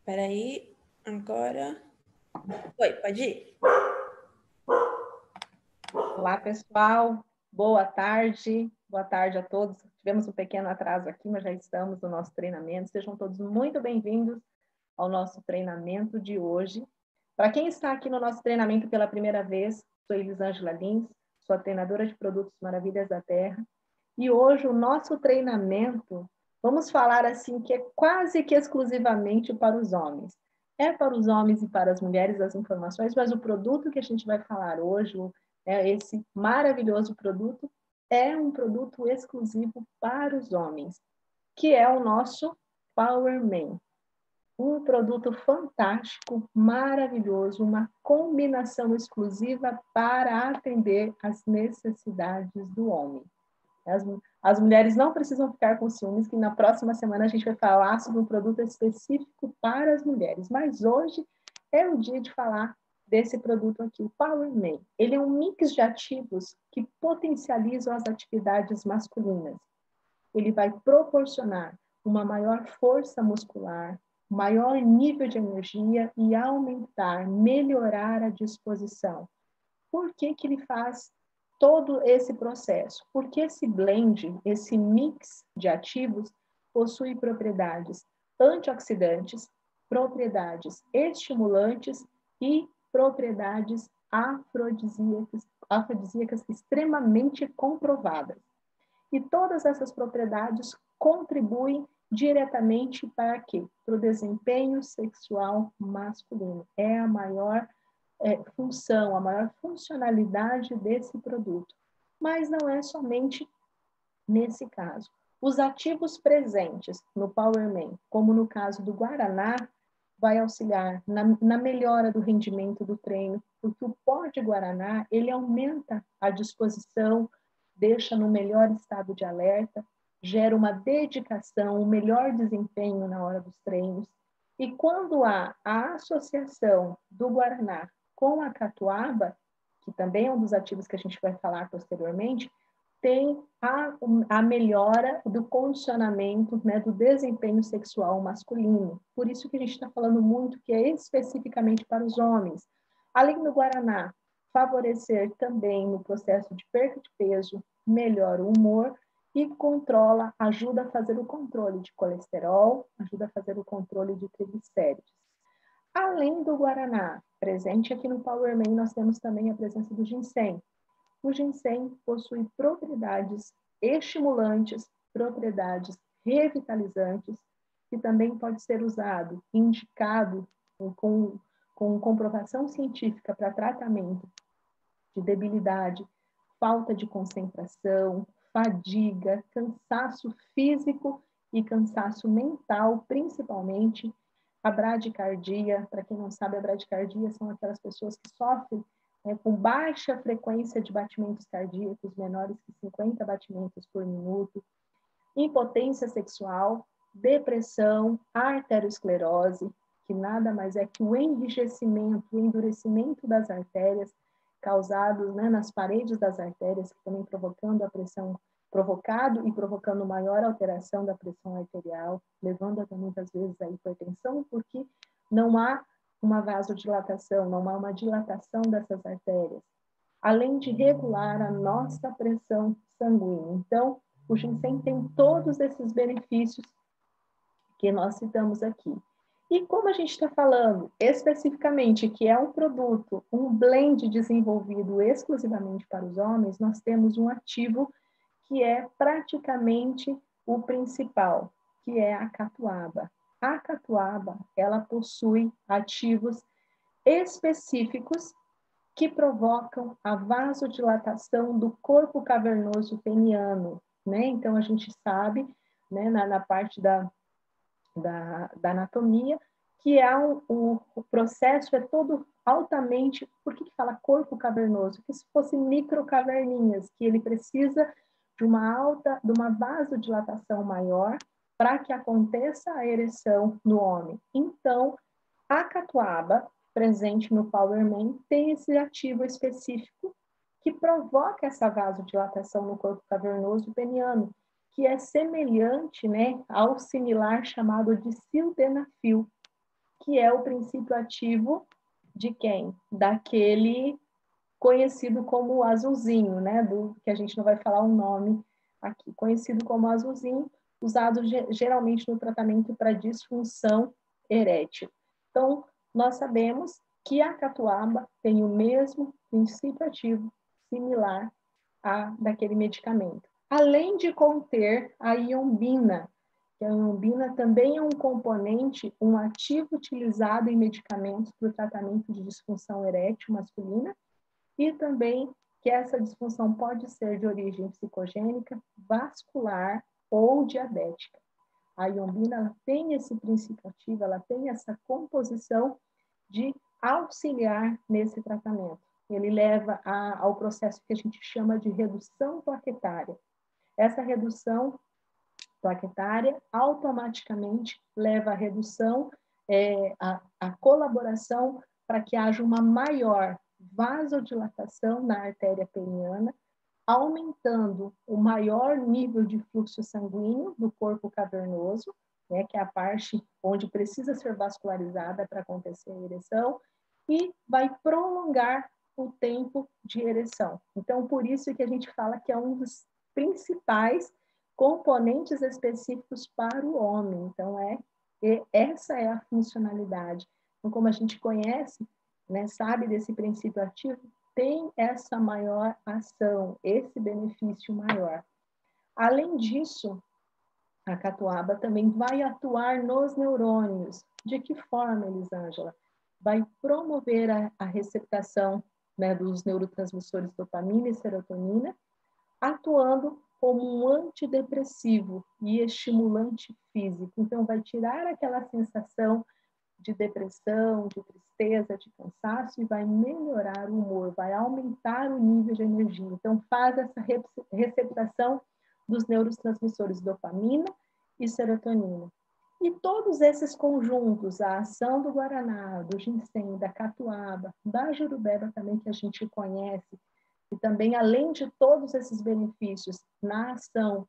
Peraí, agora... Oi, pode ir. Olá, pessoal. Boa tarde. Boa tarde a todos. Tivemos um pequeno atraso aqui, mas já estamos no nosso treinamento. Sejam todos muito bem-vindos ao nosso treinamento de hoje. Para quem está aqui no nosso treinamento pela primeira vez, sou Elisângela Lins, sou a treinadora de produtos Maravilhas da Terra. E hoje o nosso treinamento, vamos falar assim, que é quase que exclusivamente para os homens. É para os homens e para as mulheres as informações, mas o produto que a gente vai falar hoje, esse maravilhoso produto, é um produto exclusivo para os homens, que é o nosso Power Man. Um produto fantástico, maravilhoso, uma combinação exclusiva para atender às necessidades do homem. As mulheres não precisam ficar com ciúmes, que na próxima semana a gente vai falar sobre um produto específico para as mulheres. Mas hoje é o dia de falar desse produto aqui, o Power Man. Ele é um mix de ativos que potencializam as atividades masculinas. Ele vai proporcionar uma maior força muscular, maior nível de energia e aumentar, melhorar a disposição. Por que que ele faz todo esse processo? Porque esse blend, esse mix de ativos, possui propriedades antioxidantes, propriedades estimulantes e propriedades afrodisíacas extremamente comprovadas. E todas essas propriedades contribuem diretamente para quê? Para o desempenho sexual masculino. É a maior função, a maior funcionalidade desse produto. Mas não é somente nesse caso. Os ativos presentes no Power Man, como no caso do Guaraná, vai auxiliar na melhora do rendimento do treino, porque o pó de Guaraná, ele aumenta a disposição, deixa no melhor estado de alerta, gera uma dedicação, um melhor desempenho na hora dos treinos. E quando há a associação do Guaraná com a catuaba, que também é um dos ativos que a gente vai falar posteriormente, tem a melhora do condicionamento, né, do desempenho sexual masculino. Por isso que a gente está falando muito que é especificamente para os homens. Além do Guaraná, favorecer também no processo de perda de peso, melhora o humor e controla, ajuda a fazer o controle de colesterol, ajuda a fazer o controle de triglicéridos. Além do Guaraná, presente aqui no Power Man, nós temos também a presença do ginseng. O ginseng possui propriedades estimulantes, propriedades revitalizantes, que também pode ser usado, indicado com comprovação científica para tratamento de debilidade, falta de concentração, fadiga, cansaço físico e cansaço mental, principalmente. A bradicardia, para quem não sabe, a bradicardia são aquelas pessoas que sofrem com baixa frequência de batimentos cardíacos, menores que 50 batimentos por minuto, impotência sexual, depressão, arteriosclerose, que nada mais é que o enrijecimento, o endurecimento das artérias, causados, né, nas paredes das artérias, que também provocando a pressão, provocando maior alteração da pressão arterial, levando até muitas vezes a hipertensão, porque não há uma vasodilatação, não há uma dilatação dessas artérias, além de regular a nossa pressão sanguínea. Então, o ginseng tem todos esses benefícios que nós citamos aqui. E como a gente está falando especificamente que é um produto, um blend desenvolvido exclusivamente para os homens, nós temos um ativo que é praticamente o principal, que é a catuaba. A catuaba, ela possui ativos específicos que provocam a vasodilatação do corpo cavernoso peniano, né? Então, a gente sabe, né, na parte da anatomia, que o processo é todo altamente... Por que fala corpo cavernoso? Que se fosse microcaverninhas, que ele precisa de uma vasodilatação maior para que aconteça a ereção no homem. Então, a catuaba, presente no Power Man, tem esse ativo específico que provoca essa vasodilatação no corpo cavernoso peniano, que é semelhante, né, ao similar chamado de sildenafil, que é o princípio ativo de quem? Daquele conhecido como azulzinho, né? Do que a gente não vai falar o nome aqui, conhecido como azulzinho, usado geralmente no tratamento para disfunção erétil. Então, nós sabemos que a catuaba tem o mesmo princípio ativo similar a daquele medicamento. Além de conter a iombina, que a iombina também é um componente, um ativo utilizado em medicamentos para o tratamento de disfunção erétil masculina, e também que essa disfunção pode ser de origem psicogênica, vascular ou diabética. A iombina ela tem esse princípio ativo, ela tem essa composição de auxiliar nesse tratamento. Ele leva ao processo que a gente chama de redução plaquetária. Essa redução plaquetária automaticamente leva à redução, a colaboração para que haja uma maior vasodilatação na artéria peniana, aumentando o maior nível de fluxo sanguíneo do corpo cavernoso, né, que é a parte onde precisa ser vascularizada para acontecer a ereção, e vai prolongar o tempo de ereção. Então, por isso que a gente fala que é um dos principais componentes específicos para o homem. Então, essa é a funcionalidade. Então, como a gente conhece, né, sabe desse princípio ativo, tem essa maior ação, esse benefício maior. Além disso, a catuaba também vai atuar nos neurônios. De que forma, Elisângela? Vai promover a receptação, né, dos neurotransmissores dopamina e serotonina, atuando como um antidepressivo e estimulante físico. Então, vai tirar aquela sensação de depressão, de tristeza, de cansaço e vai melhorar o humor, vai aumentar o nível de energia. Então, faz essa receptação dos neurotransmissores dopamina e serotonina. E todos esses conjuntos, a ação do guaraná, do ginseng, da catuaba, da jurubeba também, que a gente conhece, e também, além de todos esses benefícios na ação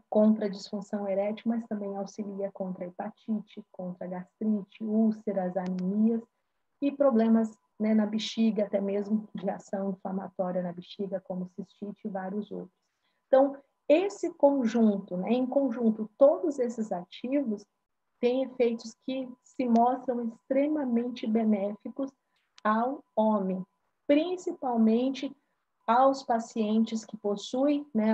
contra a disfunção erétil, mas também auxilia contra a hepatite, contra a gastrite, úlceras, anemias e problemas, né, na bexiga, até mesmo de ação inflamatória na bexiga, como cistite e vários outros. Então, esse conjunto, né, em conjunto, todos esses ativos têm efeitos que se mostram extremamente benéficos ao homem, principalmente aos pacientes que possuem, né,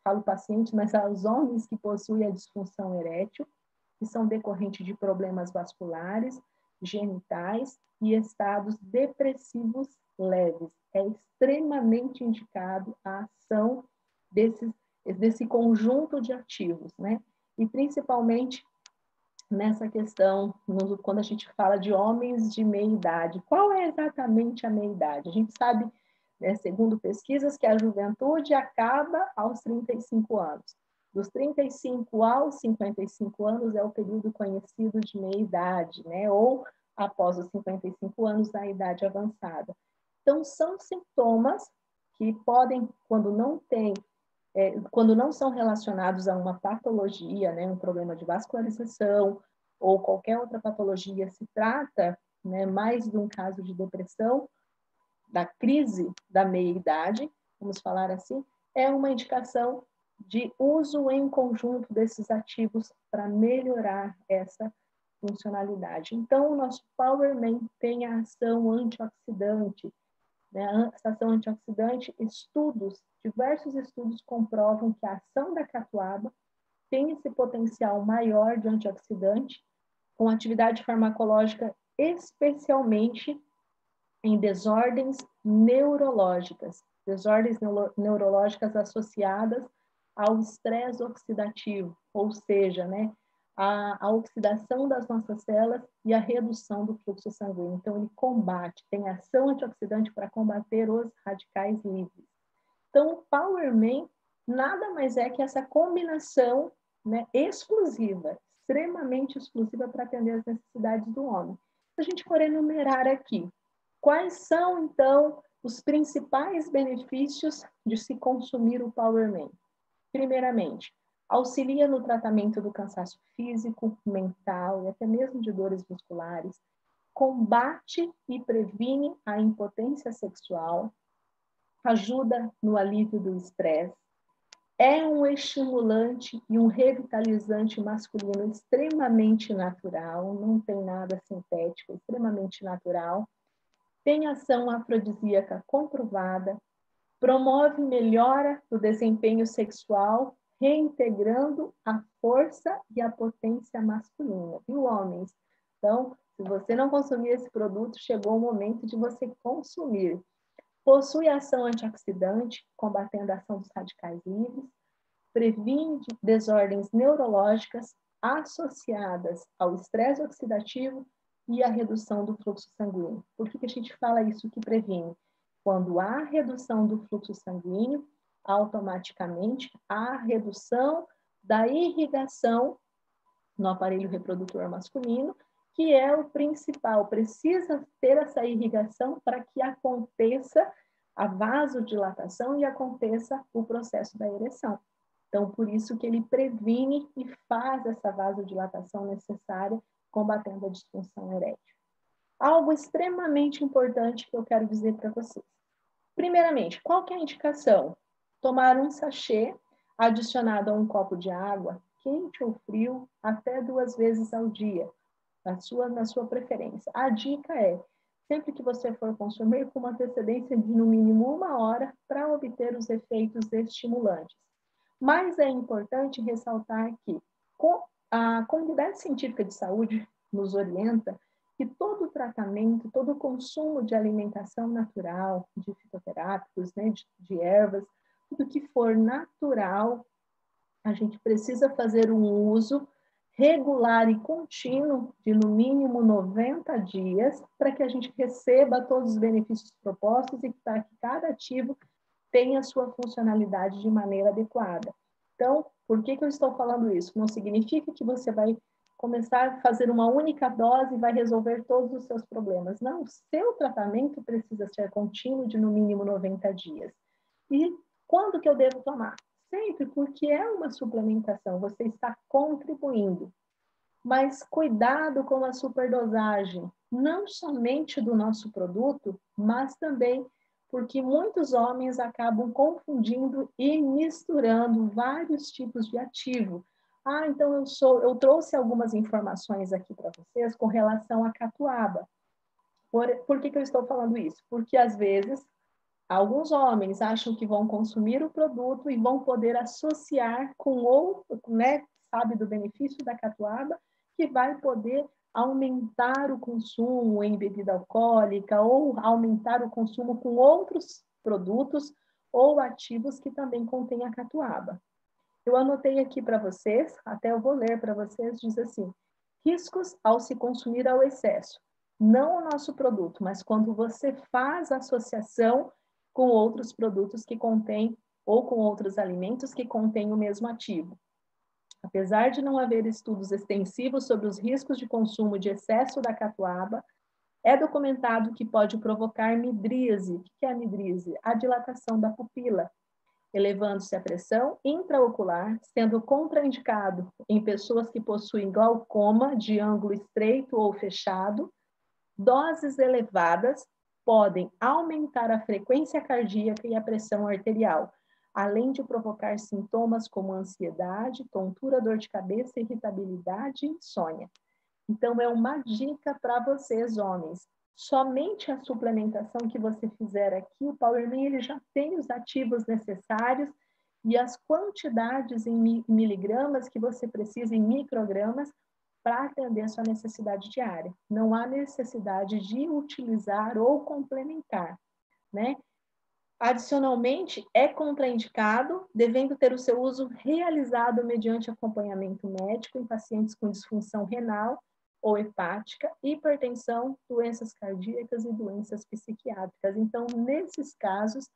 falo pacientes, mas aos homens que possuem a disfunção erétil, que são decorrentes de problemas vasculares, genitais e estados depressivos leves. É extremamente indicado a ação desse conjunto de ativos, né? E principalmente nessa questão, quando a gente fala de homens de meia idade. Qual é exatamente a meia idade? A gente sabe, né, segundo pesquisas, que a juventude acaba aos 35 anos. Dos 35 aos 55 anos é o período conhecido de meia-idade, né? Ou após os 55 anos, da idade avançada. Então, são sintomas que podem, quando não são relacionados a uma patologia, né, um problema de vascularização ou qualquer outra patologia, se trata, né, mais de um caso de depressão, da crise da meia-idade, vamos falar assim, é uma indicação de uso em conjunto desses ativos para melhorar essa funcionalidade. Então, o nosso PowerMan tem a ação antioxidante, né? Essa ação antioxidante, diversos estudos comprovam que a ação da catuaba tem esse potencial maior de antioxidante, com atividade farmacológica especialmente em desordens neurológicas associadas ao estresse oxidativo, ou seja, né, a oxidação das nossas células e a redução do fluxo sanguíneo. Então, ele tem ação antioxidante para combater os radicais livres. Então, o PowerMan nada mais é que essa combinação, né, exclusiva, extremamente exclusiva para atender as necessidades do homem. Se a gente for enumerar aqui, quais são, então, os principais benefícios de se consumir o PowerMan? Primeiramente, Auxilia no tratamento do cansaço físico, mental e até mesmo de dores musculares. Combate e previne a impotência sexual. Ajuda no alívio do estresse. É um estimulante e um revitalizante masculino extremamente natural, não tem nada sintético, extremamente natural. Tem ação afrodisíaca comprovada, promove melhora do desempenho sexual, reintegrando a força e a potência masculina. Viu, homens? Então, se você não consumir esse produto, chegou o momento de você consumir. Possui ação antioxidante, combatendo a ação dos radicais livres, previne desordens neurológicas associadas ao estresse oxidativo e à redução do fluxo sanguíneo. Por que a gente fala isso que previne? Quando há redução do fluxo sanguíneo, automaticamente há redução da irrigação no aparelho reprodutor masculino, que é o principal. Precisa ter essa irrigação para que aconteça a vasodilatação e aconteça o processo da ereção. Então, por isso que ele previne e faz essa vasodilatação necessária, combatendo a disfunção erétil. Algo extremamente importante que eu quero dizer para vocês. Primeiramente, qual que é a indicação? Tomar um sachê adicionado a um copo de água, quente ou frio, até 2 vezes ao dia, na sua preferência. A dica é, sempre que você for consumir, com uma antecedência de no mínimo 1 hora para obter os efeitos estimulantes. Mas é importante ressaltar que a comunidade científica de saúde nos orienta que todo tratamento, todo consumo de alimentação natural, de fitoterápicos, né, de ervas, tudo que for natural, a gente precisa fazer um uso regular e contínuo de no mínimo 90 dias para que a gente receba todos os benefícios propostos e para que cada ativo tenha sua funcionalidade de maneira adequada. Então, por que eu estou falando isso? Não significa que você vai começar a fazer uma única dose e vai resolver todos os seus problemas. Não, o seu tratamento precisa ser contínuo de no mínimo 90 dias. E quando que eu devo tomar? Sempre, porque é uma suplementação, você está contribuindo. Mas cuidado com a superdosagem, não somente do nosso produto, mas também porque muitos homens acabam confundindo e misturando vários tipos de ativo. Ah, então eu trouxe algumas informações aqui para vocês com relação à catuaba. Por que eu estou falando isso? Porque às vezes alguns homens acham que vão consumir o produto e vão poder associar com outro, né? Sabe do benefício da catuaba, que vai poder aumentar o consumo em bebida alcoólica ou aumentar o consumo com outros produtos ou ativos que também contêm a catuaba. Eu anotei aqui para vocês, até eu vou ler para vocês, diz assim: riscos ao se consumir ao excesso. Não o nosso produto, mas quando você faz associação com outros produtos que contêm, ou com outros alimentos que contêm o mesmo ativo. Apesar de não haver estudos extensivos sobre os riscos de consumo de excesso da catuaba, é documentado que pode provocar midríase. O que é a midríase? A dilatação da pupila, elevando-se a pressão intraocular, sendo contraindicado em pessoas que possuem glaucoma de ângulo estreito ou fechado. Doses elevadas podem aumentar a frequência cardíaca e a pressão arterial, além de provocar sintomas como ansiedade, tontura, dor de cabeça, irritabilidade e insônia. Então, é uma dica para vocês, homens. Somente a suplementação que você fizer aqui, o PowerMan, ele já tem os ativos necessários e as quantidades em miligramas que você precisa em microgramas para atender a sua necessidade diária. Não há necessidade de utilizar ou complementar, né? Adicionalmente, é contraindicado, devendo ter o seu uso realizado mediante acompanhamento médico em pacientes com disfunção renal ou hepática, hipertensão, doenças cardíacas e doenças psiquiátricas. Então, nesses casos,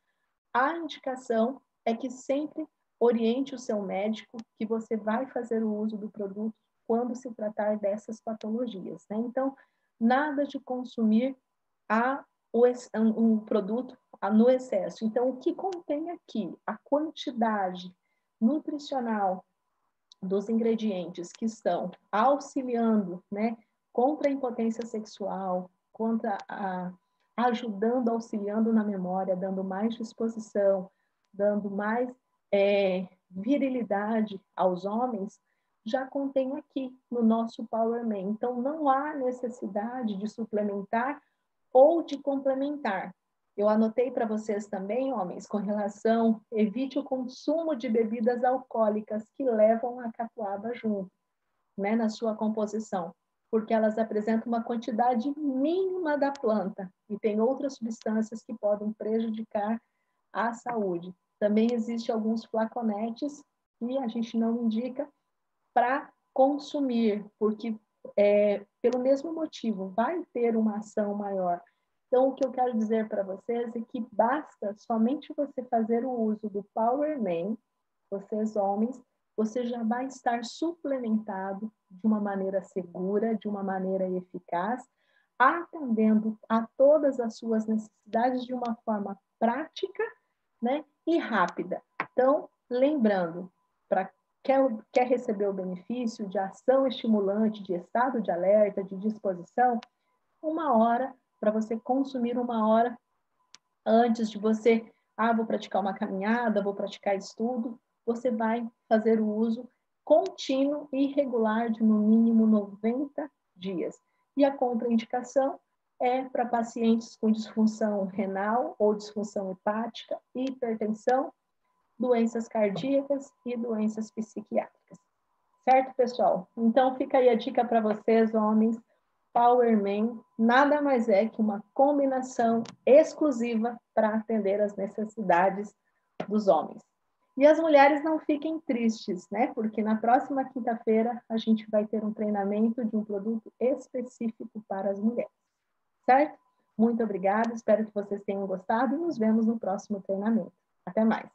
a indicação é que sempre oriente o seu médico que você vai fazer o uso do produto quando se tratar dessas patologias, né? Então, nada de consumir um produto no excesso. Então, o que contém aqui? A quantidade nutricional dos ingredientes que estão auxiliando, né, contra a impotência sexual, ajudando, auxiliando na memória, dando mais disposição, dando mais virilidade aos homens, já contém aqui no nosso Power Man. Então, não há necessidade de suplementar ou de complementar. Eu anotei para vocês também, homens, com relação, evite o consumo de bebidas alcoólicas que levam a catuaba junto, né, na sua composição, porque elas apresentam uma quantidade mínima da planta e tem outras substâncias que podem prejudicar a saúde. Também existem alguns flaconetes que a gente não indica para consumir, porque pelo mesmo motivo vai ter uma ação maior. Então, o que eu quero dizer para vocês é que basta somente você fazer o uso do Power Man, vocês homens, você já vai estar suplementado de uma maneira segura, de uma maneira eficaz, atendendo a todas as suas necessidades de uma forma prática, né, e rápida. Então, lembrando, para quer receber o benefício de ação estimulante, de estado de alerta, de disposição, 1 hora, para você consumir 1 hora antes de você, vou praticar uma caminhada, vou praticar estudo, você vai fazer o uso contínuo e regular de no mínimo 90 dias. E a contraindicação é para pacientes com disfunção renal ou disfunção hepática, hipertensão, doenças cardíacas e doenças psiquiátricas. Certo, pessoal? Então, fica aí a dica para vocês, homens. Power Man nada mais é que uma combinação exclusiva para atender as necessidades dos homens. E as mulheres não fiquem tristes, né? Porque na próxima quinta-feira a gente vai ter um treinamento de um produto específico para as mulheres. Certo? Muito obrigada, espero que vocês tenham gostado e nos vemos no próximo treinamento. Até mais!